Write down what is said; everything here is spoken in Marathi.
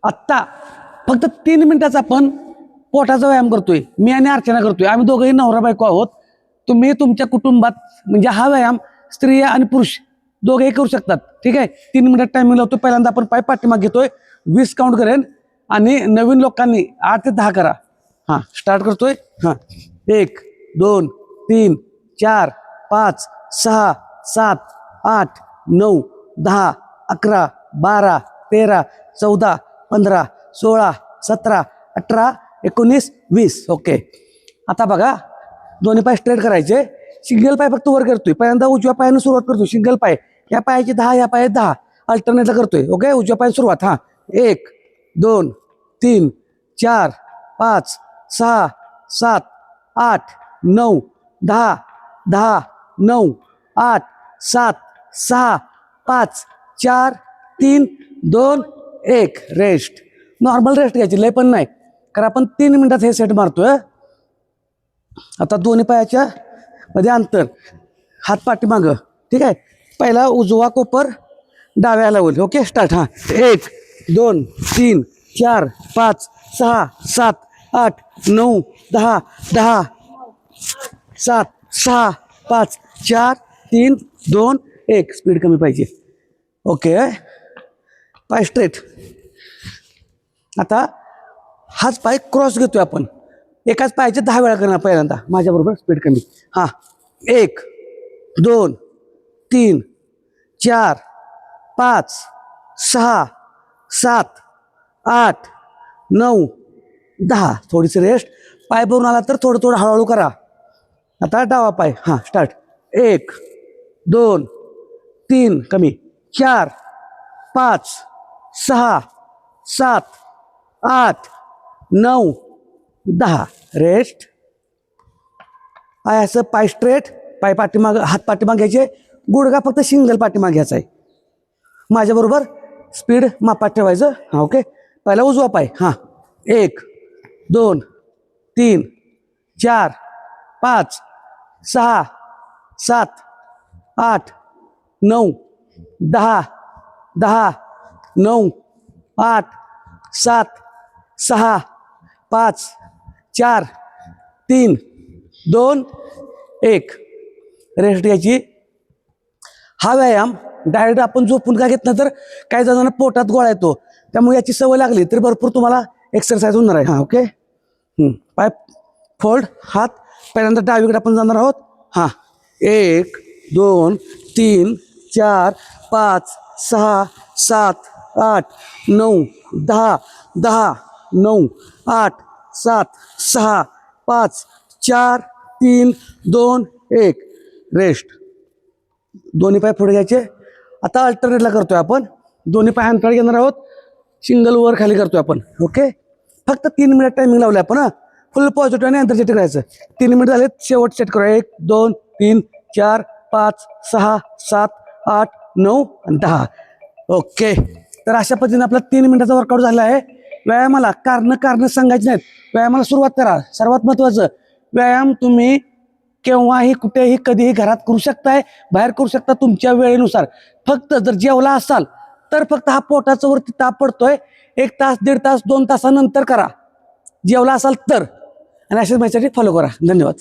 आत्ता फक्त 3 मिनिटाचा आपण पोटाचा व्यायाम करतोय. मी आणि अर्चना करतोय. आम्ही दोघंही नवरा बायको आहोत. तुम्ही तुमच्या कुटुंबात म्हणजे हा व्यायाम स्त्रिया आणि पुरुष दोघेही करू शकतात. ठीक आहे. 3 मिनिटात टायमिंग लावतो. पहिल्यांदा आपण पाय पाठीमाग घेतोय, 20 काउंट करेन आणि नवीन लोकांनी 8 ते 10 करा. हां स्टार्ट करतोय. हां 1 2 3 4 5 6 7 8 9 10 11 12 13 14 15 16 17 18 19 20. ओके. आता बघा दोन्ही पाय स्ट्रेट करायचे. सिंगल पाय फक्त वर करतोय. पहिल्यांदा उजव्या पायानं सुरुवात करतोय. सिंगल पाय या पायाची 10 या पायात 10 अल्टरनेटला करतोय. ओके. उजव्या पाय सुरुवात. हां 1 2 3 4 5 6 7 8 9 10 10 9 8 7 6 5 4 3 2 1. रेस्ट. नॉर्मल रेस्ट घ्यायची, लय पण नाही, कारण आपण 3 मिनिटात हे सेट मारतोय. आता दोन्ही पायाच्या मध्ये अंतर, हात पाठीमागं. ठीक आहे. पहिला उजवा कोपर डाव्याला होईल. ओके. स्टार्ट. हां 1 2 3 4 5 6 7 8 9 10 10 7 6 5 4 3 2 1. स्पीड कमी पाहिजे. ओके. पाय स्ट्रेट. आता हाच पाय क्रॉस घेतोय आपण. एकाच पायाचे 10 वेळा करणार पहिल्यांदा माझ्याबरोबर. स्पीड कमी. हां 1 2 3 4 5 6 7 8 9 10. थोडीशी रेस्ट. पाय भरून आला तर थोडं थोडं हळूहळू करा. आता डावा पाय. हां स्टार्ट. 1 2 3 कमी 4 5 6 7 8 9 10. रेस्ट. असं पाय स्ट्रेट, पाय पाठीमाग, हात पाठीमाग घ्यायचे. गुडघा फक्त सिंगल पाठीमाग घ्यायचा आहे. माझ्याबरोबर स्पीड मापात ठेवायचं. हां ओके. पहिला उजवा पाय. हां 1 2 3 4 5 6 7 8 9 10 10 9 8 7 6 5 4 3 2 1. रेस्ट घ्यायची. हा व्यायाम डायरेक्ट आपण झोपून का घेतला तर काही जणांना पोटात गोळा येतो, त्यामुळे याची सवय लागली तर भरपूर तुम्हाला एक्सरसाइज होणार आहे. हां ओके. पाय फोल्ड. हात पहिल्यांदा डावीकडे आपण जाणार आहोत. हां 1 2 3 4 5 6 7 8 9 10 10 9 8 7 6 5 4 3 2 1. रेस्ट. दोन्ही पाय पुढे घ्यायचे. आता अल्टरनेटला करतोय आपण. दोन्ही पाय अंतर घेणार आहोत. सिंगल वर खाली करतोय आपण. ओके. फक्त 3 मिनिट टायमिंग लावले आपण. हां फुल पॉझिटिव्ह आणि एनर्जेटिक करायचं. 3 मिनिट झाले. शेवट सेट करूया. 1 2 3 4 5 6 7 8 9 आणि 10. ओके. तर अशा पद्धतीने आपला 3 मिनिटाचा वर्कआउट झाला आहे. व्यायामाला कारण सांगायची नाहीत. व्यायामाला सुरुवात करा. सर्वात महत्त्वाचं, व्यायाम तुम्ही केव्हाही कुठेही कधीही घरात करू शकताय, बाहेर करू शकता तुमच्या वेळेनुसार. फक्त जर जेवला असाल तर फक्त हा पोटाचा वरती ताप पडतोय 1 तास 1.5 तास 2 तासानंतर करा. जेवला असाल तर. आणि अशाच माझ्यासाठी फॉलो करा. धन्यवाद.